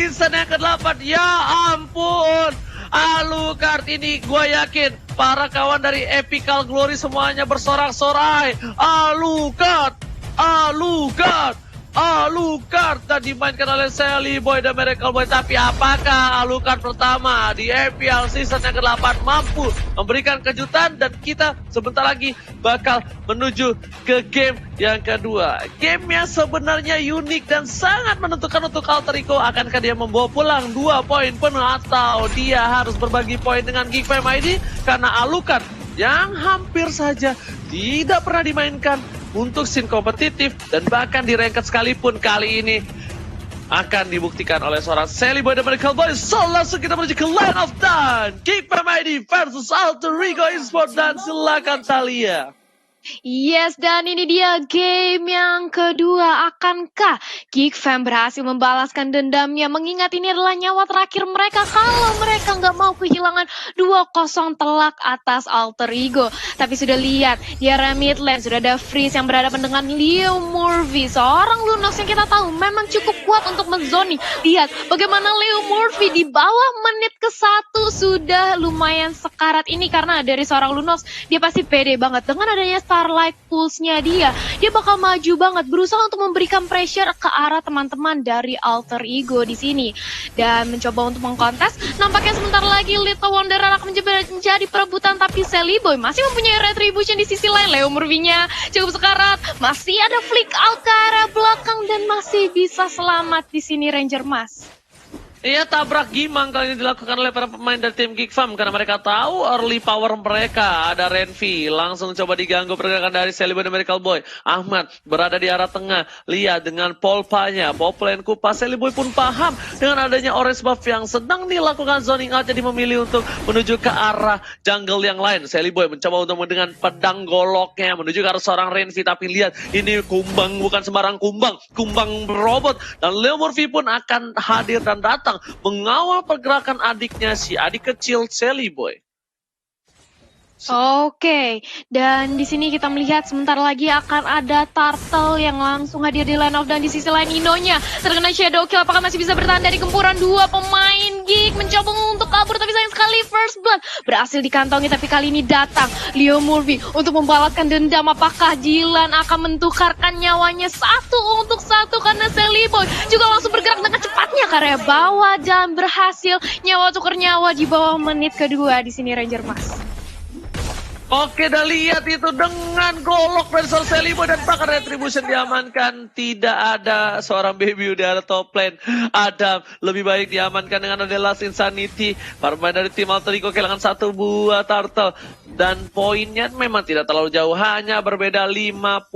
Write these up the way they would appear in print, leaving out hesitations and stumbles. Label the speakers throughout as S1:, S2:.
S1: season yang ke-8. Ya ampun. Alucard ini gue yakin para kawan dari Epical Glory semuanya bersorak-sorai. Alucard dan dimainkan oleh Sally Boy dan Miracle Boy. Tapi apakah Alucard pertama di EPL season yang ke-8 mampu memberikan kejutan? Dan kita sebentar lagi bakal menuju ke game yang kedua. Game yang sebenarnya unik dan sangat menentukan untuk Alter Ego. Akankah dia membawa pulang 2 poin penuh atau dia harus berbagi poin dengan Geekfam ID? Karena Alucard yang hampir saja tidak pernah dimainkan untuk scene kompetitif dan bahkan di ranked sekalipun kali ini akan dibuktikan oleh seorang Sally Boy dan Miracle Boy. So langsung kita menuju ke Line of Dawn, Geekfam ID versus Alter Ego Esports, dan silakan Thalia.
S2: Yes, dan ini dia game yang kedua. Akankah Geekfam berhasil membalaskan dendamnya? Mengingat ini adalah nyawa terakhir mereka kalau mereka nggak mau kehilangan 2-0 telak atas Alter Ego. Tapi sudah lihat, di area mid lane sudah ada Freeze yang berhadapan dengan Leo Murphy, seorang Lunox yang kita tahu memang cukup kuat untuk menzoni. Lihat bagaimana Leo Murphy di bawah menit ke-1 sudah lumayan sekarat ini karena dari seorang Lunox dia pasti pede banget dengan adanya Starlight Pulse-nya dia bakal maju banget, berusaha untuk memberikan pressure ke arah teman-teman dari Alter Ego di sini dan mencoba untuk mengkontes. Nampaknya sebentar lagi Little Wanderer akan menjadi perebutan, tapi Sally Boy masih mempunyai retribution di sisi lain. Leo Murphy-nya cukup sekarat, masih ada flick out ke arah belakang dan masih bisa selamat di sini Ranger Mas.
S1: Iya, tabrak gimang kali ini dilakukan oleh para pemain dari tim Geekfam karena mereka tahu early power mereka. Ada Renvi, langsung coba diganggu pergerakan dari Sally Boy dan Miracle Boy. Ahmad berada di arah tengah, lihat dengan polpanya, Poplen Kupas. Sally Boy pun paham dengan adanya orange buff yang sedang dilakukan zoning out, jadi memilih untuk menuju ke arah jungle yang lain. Sally Boy mencoba untuk dengan pedang goloknya menuju ke arah seorang Renvi, tapi lihat ini kumbang, bukan sembarang kumbang robot, dan Leo Murphy pun akan hadir dan datang mengawal pergerakan adiknya, si adik kecil Sally Boy.
S2: Oke, dan di sini kita melihat sebentar lagi akan ada Turtle yang langsung hadir di line of, dan di sisi lain Inonya terkena shadow kill. Apakah masih bisa bertahan dari gempuran dua pemain Geek? Mencoba untuk kabur tapi sayang sekali first blood berhasil dikantongi, tapi kali ini datang Leo Murphy untuk membalaskan dendam. Apakah Jilan akan mentukarkan nyawanya 1-1 karena Sally Boy juga langsung bergerak dengan cepatnya ke area bawah dan berhasil nyawa tukar nyawa di bawah menit kedua di sini Ranger Mas.
S1: Oke, dah lihat itu dengan golok dari seorang Sally Boy dan bahkan retribution diamankan. Tidak ada seorang baby di arah top lane. Adam lebih baik diamankan dengan ada Last Insanity. Para pemain dari tim Alter Ego kehilangan 1 buah turtle. Dan poinnya memang tidak terlalu jauh, hanya berbeda 59.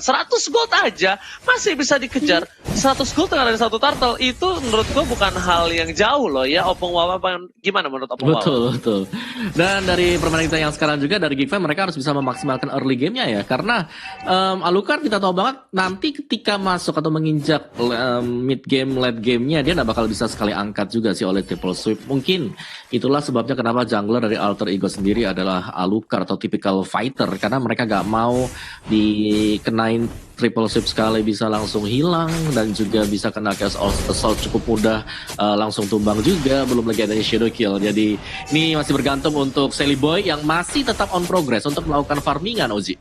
S1: 100 gold aja masih bisa dikejar. 100 gold dengan ada 1 turtle, itu menurut gue bukan hal yang jauh loh ya. Opung Wawa, gimana menurut Opung Wawa?
S3: Betul. Dan dari permainan kita yang sekarang juga dari Geekfam, mereka harus bisa memaksimalkan early game-nya ya. Karena Alucard kita tahu banget nanti ketika masuk atau menginjak mid game, late game-nya dia nggak bakal bisa sekali angkat juga sih oleh triple sweep. Mungkin itulah sebabnya kenapa jungler dari Alter Ego sendiri adalah Alucard atau typical fighter, karena mereka nggak mau dikenain triple sweep sekali bisa langsung hilang, dan juga bisa kena chaos assault cukup mudah langsung tumbang juga, belum lagi adanya shadow kill. Jadi ini masih bergantung untuk Sally Boy yang masih tetap on progress untuk melakukan farmingan, Ozi.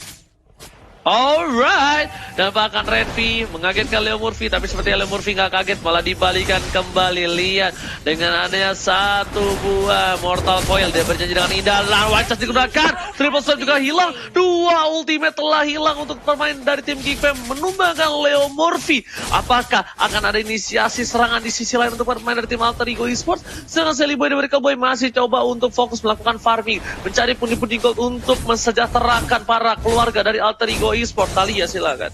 S1: Alright, dan bahkan Renvi mengagetkan Leo Murphy, tapi seperti Leo Murphy nggak kaget, malah dibalikan kembali. Lihat dengan adanya 1 buah Mortal Coil, dia berjanji dengan indah, dan one shot digunakan, triple shot juga hilang, 2 ultimate telah hilang untuk pemain dari tim Geekfam, menumbangkan Leo Murphy. Apakah akan ada inisiasi serangan di sisi lain untuk pemain dari tim Alter Ego Esports? Sedangkan Sally Boy dan Miracle Boy masih coba untuk fokus melakukan farming, mencari pundi-pundi gold untuk mensejahterakan para keluarga dari Alter Ego Esports. Thalia, silakan.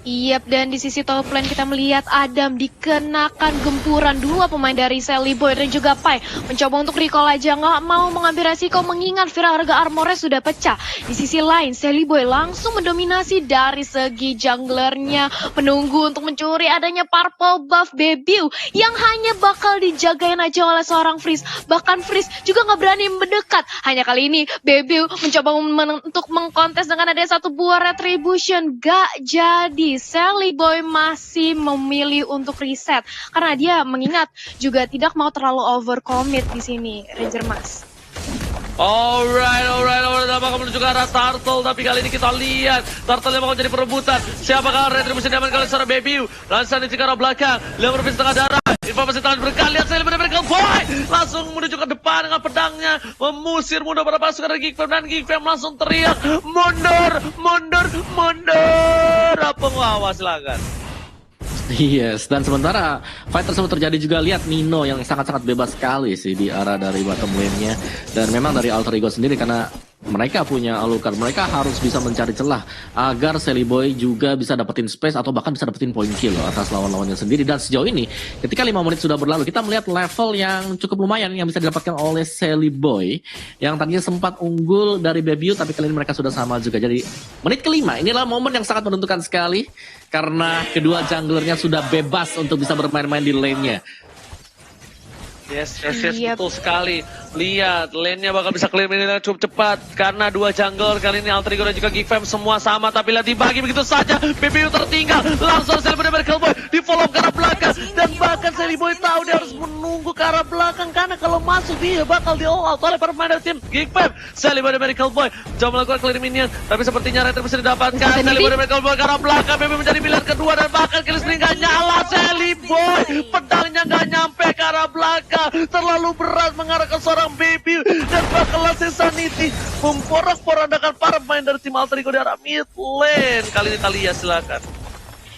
S2: Yap, dan di sisi top lane kita melihat Adam dikenakan gempuran 2 pemain dari Sally Boy dan juga Pai mencoba untuk recall aja, nggak mau mengambil resiko mengingat harga armornya sudah pecah. Di sisi lain Sally Boy langsung mendominasi dari segi junglernya, menunggu untuk mencuri adanya purple buff Bebiu yang hanya bakal dijagain aja oleh seorang Freeze. Bahkan Freeze juga nggak berani mendekat. Hanya kali ini Bebiu mencoba untuk mengkontes dengan ada 1 buah retribution, gak jadi. tapi Sally Boy masih memilih untuk reset karena dia mengingat juga tidak mau terlalu overcommit di sini, Ranger Mas.
S1: Alright. Bakal menuju ke arah Turtle, tapi kali ini kita lihat Turtle yang bakal jadi perebutan. Siapakah Retribution diamankan oleh seorang Baby? Lansan di arah belakang, Leon berpis tengah darah. Informasi tangan berkali, lihat saya benar-benar boy langsung menuju ke depan dengan pedangnya, mengusir mundur para pasukan dari Geek Fam, dan Geek Fam langsung teriak mundur. Apa ngawas silakan.
S3: Yes, dan sementara fight tersebut terjadi juga, lihat Nino yang sangat-sangat bebas sekali sih di arah dari bottom lane-nya. Dan memang dari Alter Ego sendiri, karena mereka punya Alucard, mereka harus bisa mencari celah agar Sally Boy juga bisa dapetin space atau bahkan bisa dapetin point kill atas lawan-lawannya sendiri. Dan sejauh ini ketika 5 menit sudah berlalu, kita melihat level yang cukup lumayan yang bisa didapatkan oleh Sally Boy yang tadinya sempat unggul dari Bebiu, tapi kali ini mereka sudah sama juga. Jadi menit kelima inilah momen yang sangat menentukan sekali karena kedua junglernya sudah bebas untuk bisa bermain-main di lane-nya.
S1: Yes, betul sekali. Lihat, lane-nya bakal bisa clear ini cukup cepat karena dua jungler kali ini Alter Ego dan juga Geek Fam semua sama, tapi lihat dibagi begitu saja. BBU tertinggal, langsung Sally Boy dari Killboy di follow ke arah belakang, dan bahkan Sally Boy tahu dia harus menunggu ke arah belakang karena kalau masuk dia bakal di all out oleh para pemain dari tim Geek Fam. Sally Boy dari Killboy coba melakukan clear minion, tapi sepertinya Retro bisa didapatkan. Sally Boy dari Killboy ke arah belakang, BBU menjadi pilihan kedua, dan bahkan kill streak nggak nyala. Sally Boy pedangnya nggak nyampe ke arah belakang, terlalu berat mengarah ke seorang Baby, dan bakalan Sanity memporak-porandakan para pemain dari tim Alter Ego di arah mid lane. Kali ini Talia silakan.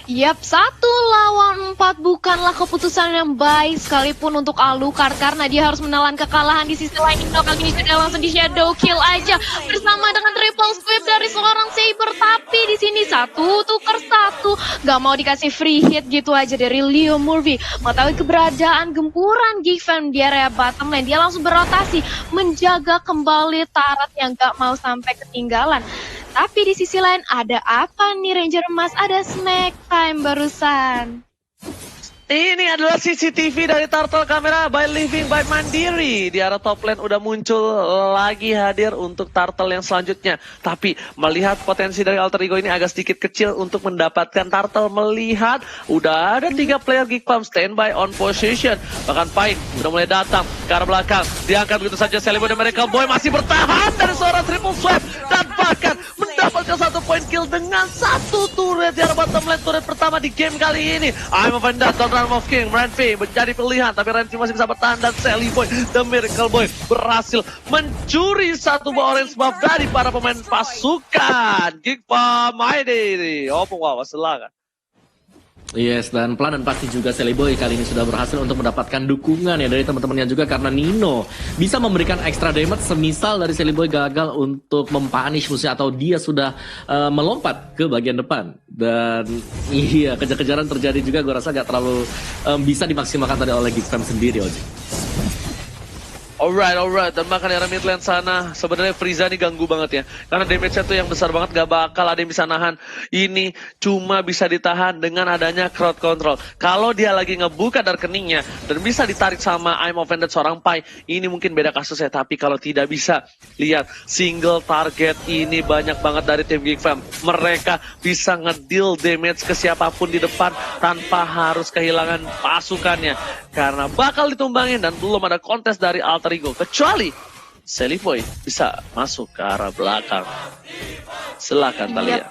S2: Yap, 1 lawan 4 bukanlah keputusan yang baik sekalipun untuk Alucard karena dia harus menelan kekalahan. Di sisi lain Indo kali ini sudah langsung di shadow kill aja bersama dengan triple sweep dari seorang Saber, tapi di sini 1 tukar 1 gak mau dikasih free hit gitu aja dari Leo Murphy. Mengetahui keberadaan gempuran Geek Fam di area bottom lane, dia langsung berotasi menjaga kembali Tarat yang gak mau sampai ketinggalan. Tapi di sisi lain ada apa nih Ranger Emas? Ada snack time barusan.
S1: Ini adalah CCTV dari Turtle Camera by Living by Mandiri. Di arah top lane udah muncul lagi hadir untuk Turtle yang selanjutnya. Tapi melihat potensi dari Alter Ego ini agak sedikit kecil untuk mendapatkan Turtle. Melihat udah ada 3 player Geek Fam standby on position. Bahkan Pike udah mulai datang ke arah belakang. Diangkat begitu saja Sally Boy dan mereka Boy masih bertahan dari seorang triple swipe. Dan bahkan mendapatkan 1 point kill dengan 1 turret di arah bottom lane. Turret pertama di game kali ini. I'm a Vendetta Realm of King, Renfi menjadi pilihan, tapi Renfi masih bisa bertahan, dan Sally Boy, The Miracle Boy berhasil mencuri 1 buah orange buff dari para pemain pasukan Geek Fam ID. Wow, silakan.
S3: Yes, dan pelan dan pasti juga Sally Boy kali ini sudah berhasil untuk mendapatkan dukungan ya dari teman-temannya juga, karena Nino bisa memberikan extra damage semisal dari Sally Boy gagal untuk mempunish musuh atau dia sudah melompat ke bagian depan. Dan iya, kejar-kejaran terjadi juga, gue rasa gak terlalu bisa dimaksimalkan tadi oleh Geek Fam sendiri, Oji.
S1: Alright. Dan bahkan di arah mid lane sana sebenarnya Frieza nih ganggu banget ya, karena damage-nya tuh yang besar banget, gak bakal ada yang bisa nahan. Ini cuma bisa ditahan dengan adanya crowd control. Kalau dia lagi ngebuka dari keningnya dan bisa ditarik sama I'm Offended seorang Pai, ini mungkin beda kasusnya. Tapi kalau tidak bisa, lihat single target ini banyak banget dari tim Geek Fam. Mereka bisa ngedeal damage ke siapapun di depan tanpa harus kehilangan pasukannya, karena bakal ditumbangin dan belum ada kontes dari Alter Ego, kecuali Sally Boy bisa masuk ke arah belakang. Silakan Talia.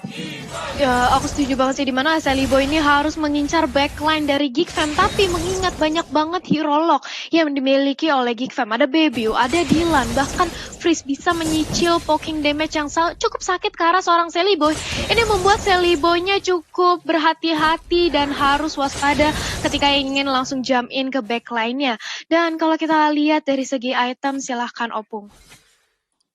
S2: Ya, aku setuju banget sih, dimana Sally Boy ini harus mengincar backline dari Geek Fam, tapi mengingat banyak banget hero lock yang dimiliki oleh Geek Fam. Ada Bebiu, ada Dylan, bahkan Freeze bisa menyicil poking damage yang cukup sakit ke arah seorang Sally Boy. Ini membuat Sally Boy-nya cukup berhati-hati dan harus waspada ketika ingin langsung jump in ke backline-nya. Dan kalau kita lihat dari segi item, silahkan Opung.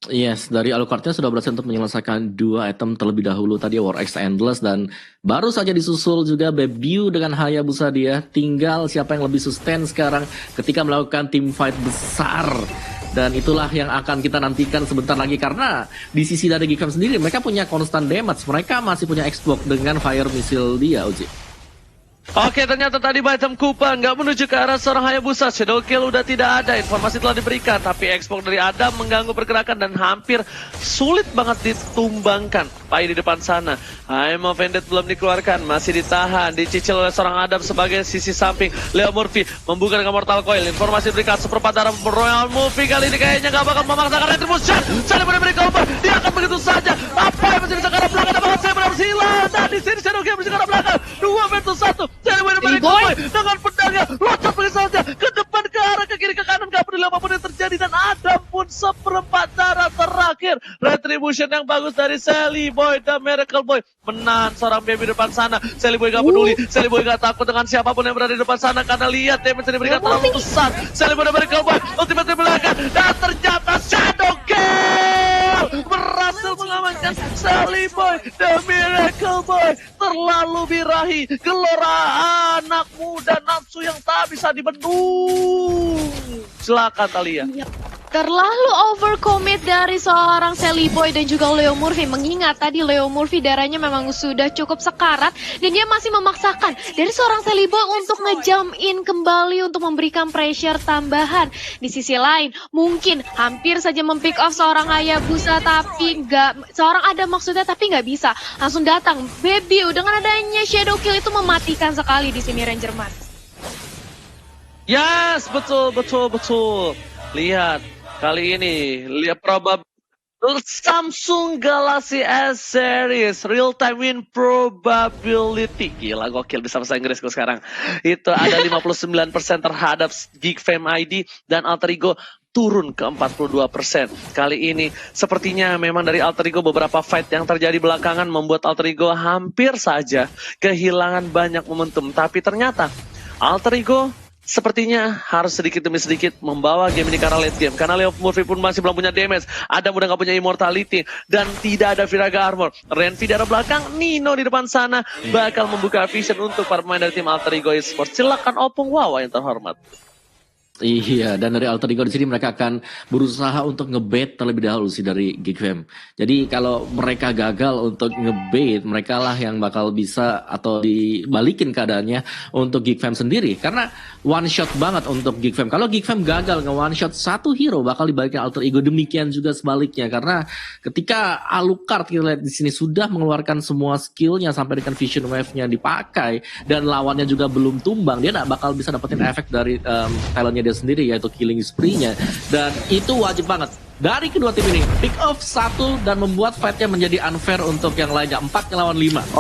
S3: Yes, dari Alucardnya sudah berhasil untuk menyelesaikan 2 item terlebih dahulu tadi, War X Endless, dan baru saja disusul juga Bebiu dengan Hayabusa dia. Tinggal siapa yang lebih sustain sekarang ketika melakukan team fight besar. Dan itulah yang akan kita nantikan sebentar lagi, karena di sisi dari Geek Fam sendiri mereka punya constant damage. Mereka masih punya Xbox dengan Fire Missile dia, Uji.
S1: Oke, ternyata tadi Baitam Kupang nggak menuju ke arah seorang Hayabusa. Shadow Kill udah tidak ada, informasi telah diberikan, tapi Xbox dari Adam mengganggu pergerakan dan hampir sulit banget ditumbangkan Pai di depan sana. I'm offended belum dikeluarkan, masih ditahan, dicicil oleh seorang Adam sebagai sisi samping. Leo Murphy membuka dengan Mortal Coil. Informasi diberikan seperempat darah Royal Murphy kali ini kayaknya gak bakal memaksakan retribution. Saya benar-benar cover, dia akan begitu saja. Apa yang masih bisa ke arah belakang? Apakah saya benar silang? Dan di sini Shadow Game bisa ke arah belakang. 2 versus 1. Saya benar-benar cover dengan pedangnya. Loncat begitu saja ke depan, ke arah, ke kiri, ke kanan. Gak peduli apapun yang terjadi. Dan Adam pun seperempat darah terakhir. Retribution yang bagus dari Sally Boy dan Miracle Boy. Menahan seorang baby di depan sana. Sally Boy gak peduli, Sally Boy gak takut dengan siapapun yang berada di depan sana karena lihat damage yang diberikan terlalu besar. Sally Boy dan Miracle Boy ultimate di belakang dan ternyata Shadow Kill berhasil mengamankan Sally Boy dan Miracle Boy. Terlalu birahi, gelora anak muda nafsu yang tak bisa dibendung. Silakan Thalia.
S2: Terlalu overcommit dari seorang Sally Boy dan juga Leo Murphy. Mengingat tadi Leo Murphy darahnya memang sudah cukup sekarat dan dia masih memaksakan dari seorang Sally Boy untuk nge-jump in kembali untuk memberikan pressure tambahan. Di sisi lain mungkin hampir saja mempick off seorang Hayabusa tapi nggak, seorang Adam maksudnya tapi nggak bisa. Langsung datang Baby dengan adanya Shadow Kill itu mematikan sekali di sini Ranger Mas.
S1: Yes, betul. Lihat. Kali ini, lihat Samsung Galaxy S Series Real Time Win Probability. Gila, gokil bisa bahasa Inggris gue sekarang. Itu ada 59% terhadap Geek Fam ID dan Alter Ego turun ke 42%. Kali ini sepertinya memang dari Alter Ego beberapa fight yang terjadi belakangan membuat Alter Ego hampir saja kehilangan banyak momentum. Tapi ternyata Alter Ego sepertinya harus sedikit demi sedikit membawa game ini ke arah late game. Karena Leo Murphy pun masih belum punya damage. Adam udah gak punya immortality. Dan tidak ada Viraga Armor. Renvi di arah belakang. Nino di depan sana. Bakal membuka vision untuk para pemain dari tim Alter Ego Esports. Silakan Opung Wawa yang terhormat.
S3: Iya, dan dari Alter Ego di sini mereka akan berusaha untuk ngebait terlebih dahulu sih dari Geek Fam. Jadi kalau mereka gagal untuk ngebait, mereka lah yang bakal bisa atau dibalikin keadaannya untuk Geek Fam sendiri. Karena one shot banget untuk Geek Fam. Kalau Geek Fam gagal nge-one shot satu hero, bakal dibalikin Alter Ego. Demikian juga sebaliknya. Karena ketika Alucard kita lihat di sini sudah mengeluarkan semua skillnya sampai dengan Vision Wave-nya dipakai dan lawannya juga belum tumbang, dia nggak bakal bisa dapetin efek dari talentnya dia sendiri, yaitu killing spree-nya. Dan itu wajib banget dari kedua tim ini pick off satu dan membuat fight-nya menjadi unfair untuk yang lainnya. 4 lawan 5.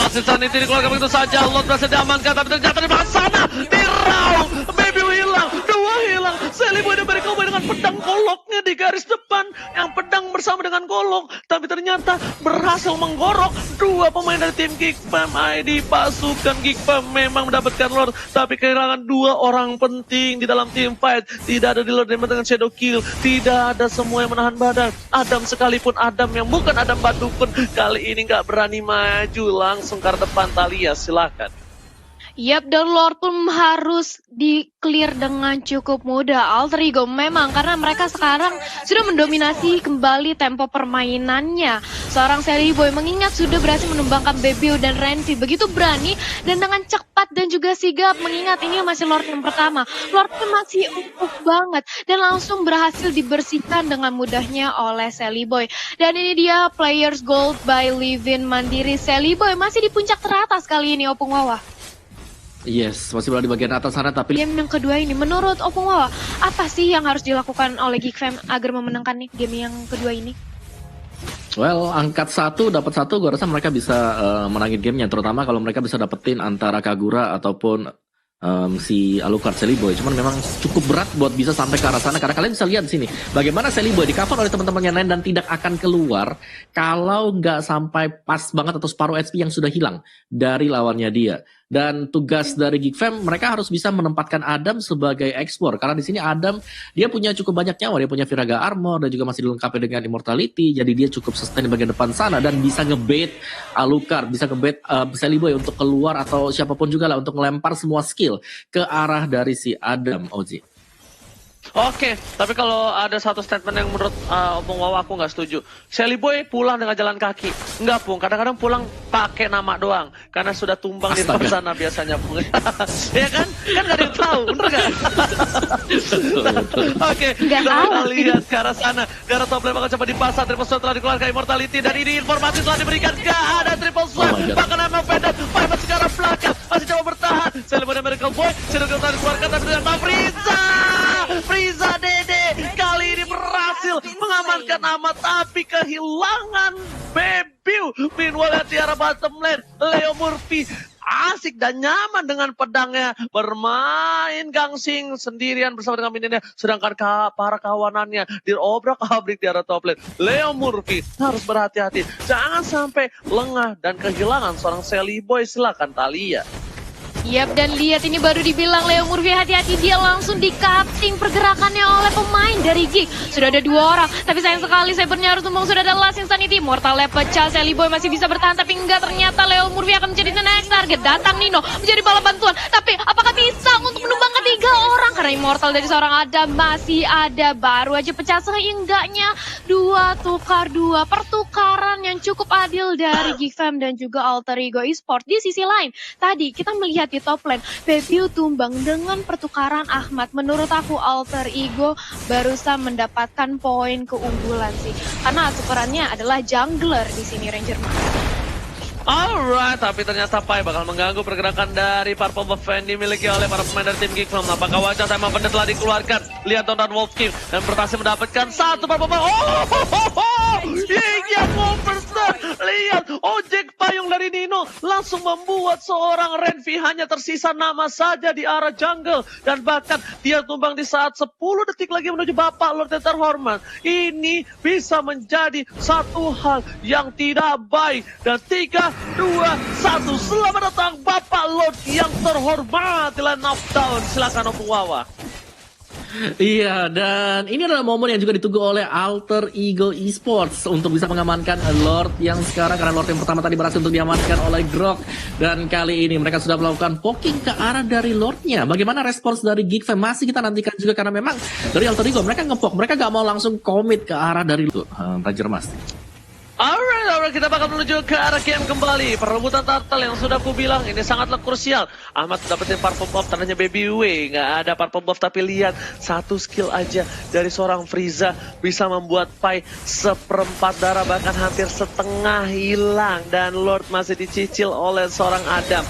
S1: Langsung Sanity dikeluarkan begitu saja. Lot berhasil diamankan tapi ternyata di belakang sana dirau. Baby hilang, 2 hilang. Sally Boy dan Miracle Boy dengan pedang goloknya di garis depan. Yang pedang bersama dengan golok, tapi ternyata berhasil menggorok 2 pemain dari tim Geek Fam ID. Pasukan Geek Fam memang mendapatkan Lord, tapi kehilangan 2 orang penting di dalam tim fight. Tidak ada di Lord dengan Shadow Kill. Tidak ada semua yang menahan badan. Adam sekalipun, Adam yang bukan Adam Bandung pun kali ini nggak berani maju langsung ke depan. Thalia, silakan.
S2: Yap, dan Lord pun harus di-clear dengan cukup mudah. Alter Ego memang karena mereka sekarang sudah mendominasi kembali tempo permainannya. Seorang Sally Boy mengingat sudah berhasil menumbangkan Bebio dan Renvi begitu berani dan dengan cepat dan juga sigap, mengingat ini masih Lord yang pertama. Lord pun masih empuk banget dan langsung berhasil dibersihkan dengan mudahnya oleh Sally Boy. Dan ini dia Players Gold by Livin Mandiri. Sally Boy masih di puncak teratas kali ini, Opung Wawa.
S3: Yes, masih berada di bagian atas sana, tapi
S2: game yang kedua ini menurut Opung Wawa apa sih yang harus dilakukan oleh Geek Fam agar memenangkan nih game yang kedua ini?
S3: well, angkat 1 dapat 1, gue rasa mereka bisa menangin gamenya, terutama kalau mereka bisa dapetin antara Kagura ataupun si Alucard Sally Boy. Cuman memang cukup berat buat bisa sampai ke arah sana, karena kalian bisa lihat di sini bagaimana Sally Boy di cover oleh teman-temannya lain dan tidak akan keluar kalau nggak sampai pas banget atau separuh HP yang sudah hilang dari lawannya dia. Dan tugas dari Geek Fam, mereka harus bisa menempatkan Adam sebagai explore, karena di sini Adam dia punya cukup banyak nyawa, dia punya Viraga Armor dan juga masih dilengkapi dengan Immortality, jadi dia cukup sustain di bagian depan sana dan bisa ngebait Alucard, bisa ngebait Sally Boy untuk keluar atau siapapun juga lah untuk melempar semua skill ke arah dari si Adam, Oji.
S1: Oke, tapi kalau ada satu statement yang menurut Opung Wawa aku nggak setuju. Sally Boy pulang dengan jalan kaki. Enggak, Pung. Kadang-kadang pulang pakai nama doang. Karena sudah tumbang di depan sana biasanya, Pung. Ya kan? Kan nggak ada yang tahu, bener nggak? Oke, kita lihat ke arah sana. Di arah top lane bakal coba dipasang. Triple Shot telah dikeluarkan Immortality. Dan ini informasi telah diberikan ke Shadow Kill tadi dikeluarkan tapi ternyata Frieza Dede kali ini berhasil mengamankan amat tapi kehilangan Bebiu. Meanwhile di arah bottom lane, Leo Murphy asik dan nyaman dengan pedangnya bermain gangsing sendirian bersama dengan minionnya, sedangkan para kawanannya diobrak-abrik di arah top lane. Leo Murphy harus berhati-hati jangan sampai lengah dan kehilangan seorang Sally Boy. Silakan Thalia.
S2: Yap, dan lihat ini baru dibilang Leo Murphy hati-hati, dia langsung di-cutting pergerakannya oleh pemain dari Geek. Sudah ada 2 orang, tapi sayang sekali Sabernya harus tumbang. Sudah ada Last Insanity, Mortalnya pecah, Sally Boy masih bisa bertahan, tapi enggak, ternyata Leo Murphy akan menjadi the next target. Datang Nino menjadi bala bantuan, tapi apakah bisa untuk menumbang ketiga orang? Karena Immortal dari seorang Adam masih ada, baru aja pecah. Seenggaknya 2 tukar 2, pertukaran yang cukup adil dari Geek Fam dan juga Alter Ego Esports. Di sisi lain, tadi kita melihat di top lane, Bebiu tumbang dengan pertukaran Ahmad. Menurut aku Alter Ego barusan mendapatkan poin keunggulan sih, karena tukerannya adalah jungler di sini Ranger Mas.
S1: Alright, tapi ternyata Pai bakal mengganggu pergerakan dari Purple Buff yang dimiliki oleh para pemain dari tim Geek Fam. Apakah wajah Simon Bender telah dikeluarkan? Lihat tonton Wolf King dan berhasil mendapatkan 1 Purple Buff. Yang Wolverster. Lihat, ojek payung dari Nino langsung membuat seorang Renvi hanya tersisa nama saja di arah jungle. Dan bahkan dia tumbang di saat 10 detik lagi menuju Bapak Lord yang terhormat. Ini bisa menjadi satu hal yang tidak baik. Dan 3, 2, 1, selamat datang Bapak Lord yang terhormat di line of down. Silakan Opung Wawa.
S3: Iya, dan ini adalah momen yang juga ditunggu oleh Alter Ego Esports untuk bisa mengamankan Lord yang sekarang, karena Lord yang pertama tadi berhasil untuk diamankan oleh Grok. Dan kali ini mereka sudah melakukan poking ke arah dari Lordnya. Bagaimana respons dari Geek Fam masih kita nantikan juga, karena memang dari Alter Ego mereka ngepok, mereka gak mau langsung komit ke arah dari Ranger Mas.
S1: Alright, kita bakal menuju ke arah game kembali. Perebutan turtle yang sudah aku bilang ini sangatlah krusial. Ahmad dapetin purple buff, tandanya baby way. Nggak ada purple buff, tapi lihat satu skill aja dari seorang Frieza bisa membuat Pai seperempat darah, bahkan hampir setengah hilang. Dan Lord masih dicicil oleh seorang Adam.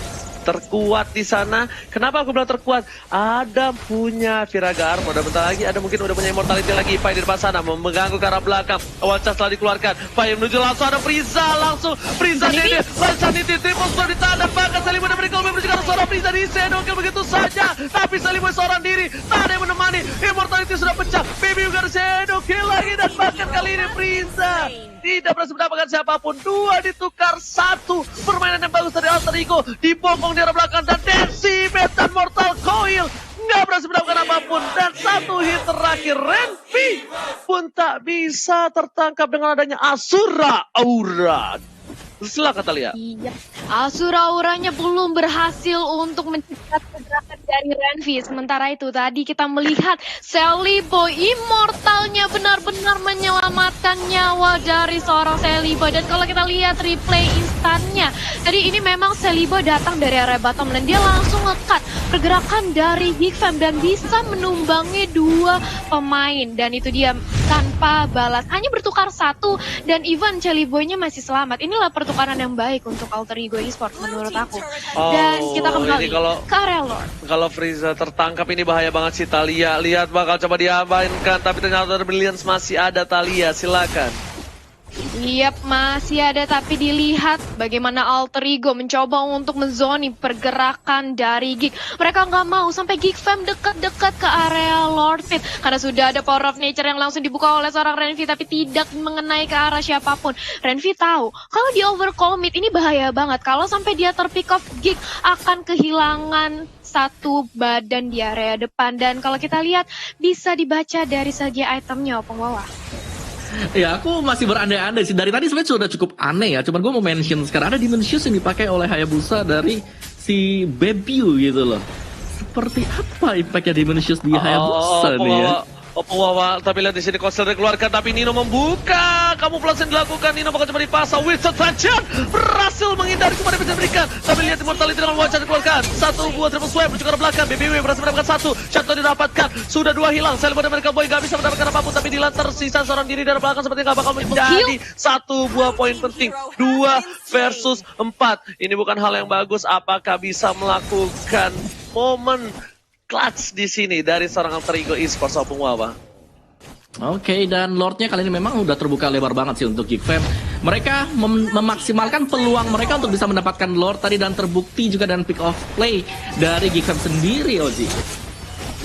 S1: Terkuat di sana. Kenapa aku bilang terkuat? Ada punya Viraga Armor. Dan bentar lagi ada mungkin udah punya Immortality lagi. Pai di depan sana mengganggu ke arah belakang. Awal cas telah dikeluarkan. Pai menuju langsung ada Frieza. Langsung Frieza Dede. Sanity triple score ditanda. Bahkan Saliboy dan Mereka menuju ke arah seorang Frieza di Shadow Kill begitu saja. Tapi Saliboy seorang diri. Tak ada yang menemani. Immortality sudah pecah. Baby juga Shadow Kill lagi. Dan bahkan kali ini Frieza tidak berhasil mendapatkan siapapun. 2 ditukar 1. Permainan yang bagus dari Alter Ego. Dibongkong di arah belakang dan Decimate dan Mortal Coil nggak berhasil mendapatkan apapun. Dan 1 hit terakhir Renvi pun tak bisa tertangkap dengan adanya Asura Aura. Silakan Thalia.
S2: Iya, Asura Auranya belum berhasil untuk menciptakan pergerakan dari Renvi. Sementara itu tadi kita melihat Sally Boy Immortalnya benar-benar menyelamatkan nyawa dari seorang Sally Boy. Dan kalau kita lihat replay instannya, tadi ini memang Sally Boy datang dari area bottom lane, dia langsung nge-cut pergerakan dari Geek Fam dan bisa menumbangi 2 pemain. Dan itu dia tanpa balas, hanya bertukar 1 dan even Sally Boy-nya masih selamat. Inilah pertukaran yang baik untuk Alter Ego Esports menurut aku. Dan kita kembali ke area Lord.
S1: Kalau Frieza tertangkap ini bahaya banget sih Thalia. Lihat bakal coba diamankan, tapi ternyata Brilliance masih ada. Thalia, silakan.
S2: Yap, masih ada, tapi dilihat bagaimana Alter Ego mencoba untuk menzoni pergerakan dari Geek. Mereka nggak mau sampai Geek Fam dekat-dekat ke area Lord Pit, karena sudah ada Power of Nature yang langsung dibuka oleh seorang Renvi, tapi tidak mengenai ke arah siapapun. Renvi tahu kalau di overcommit ini bahaya banget. Kalau sampai dia terpick off, Geek akan kehilangan 1 badan di area depan. Dan kalau kita lihat bisa dibaca dari segi itemnya, Opung Wawa.
S3: Ya, aku masih berandai-andai sih. Dari tadi sebenarnya sudah cukup aneh ya. Cuman gue mau mention sekarang ada Dimensius yang dipakai oleh Hayabusa dari si Bebiu gitu loh. Seperti apa impactnya Dimensius di Hayabusa nih ya?
S1: Opung Wawa, tapi lihat di sini Kosel dikeluarkan, tapi Nino membuka. Kamu yang dilakukan, Nino bakal coba dipasang. Wizard Fachan berhasil menghindari kemana bisa diberikan. Tapi lihat Immortality dengan wajah dikeluarkan. 1 buah triple swipe menuju ke belakang. BBW berhasil mendapatkan 1. Shutdown didapatkan. Sudah 2 hilang. Saliboy dan Mereka Boy gak bisa mendapatkan apapun. Tapi Dilan tersisa seorang diri dari belakang sepertinya gak bakal menjadi 1 buah poin penting. 2 versus 4. Ini bukan hal yang bagus. Apakah bisa melakukan momen clutch di sini dari seorang alter ego esports Opung Wawa.
S3: Oke, dan Lordnya kali ini memang udah terbuka lebar banget sih untuk Geek Fam. Mereka memaksimalkan peluang mereka untuk bisa mendapatkan Lord tadi, dan terbukti juga dengan pick off play dari Geek Fam sendiri, Oji.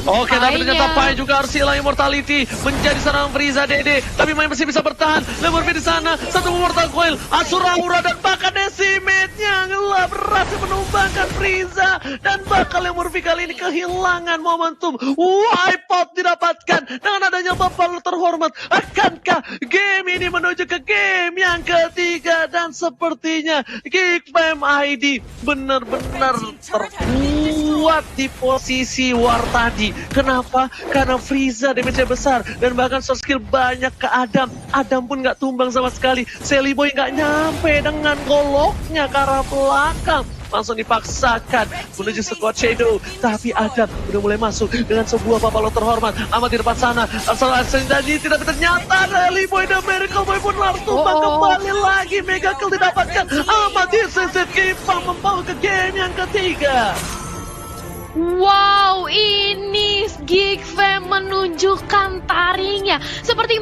S1: Oke, tapi
S2: Painya.
S1: ternyata Pai juga harus hilang immortality menjadi seorang Frieza Dede. Tapi Mai masih bisa bertahan. Lemurfi di sana, satu Mortal Coil, Asura Aura dan bahkan Decimate-nya ngelap berhasil menumbangkan Frieza, dan bakal Lemurfi kali ini kehilangan momentum. Wipeout didapatkan dengan adanya Bapak terhormat. Akankah game ini menuju ke game yang ketiga? Dan sepertinya Geek Fam ID benar-benar terkuat di posisi war tadi. Kenapa? Karena Frieza damage-nya besar dan bahkan soft skill banyak ke Adam. Adam pun nggak tumbang sama sekali. Sally Boy nggak nyampe dengan goloknya ke arah belakang. Langsung dipaksakan menuju squad Shadow. Tapi Adam udah mulai masuk dengan sebuah Papalo terhormat. Amat di depan sana. Asal tadi tidak ternyata Sally Boy dan Miracle Boy pun langsung tumbang kembali lagi. Mega kill didapatkan. Amat disisip Giva membawa ke game yang ketiga.
S2: Wow, ini Geek Fam menunjukkan taringnya seperti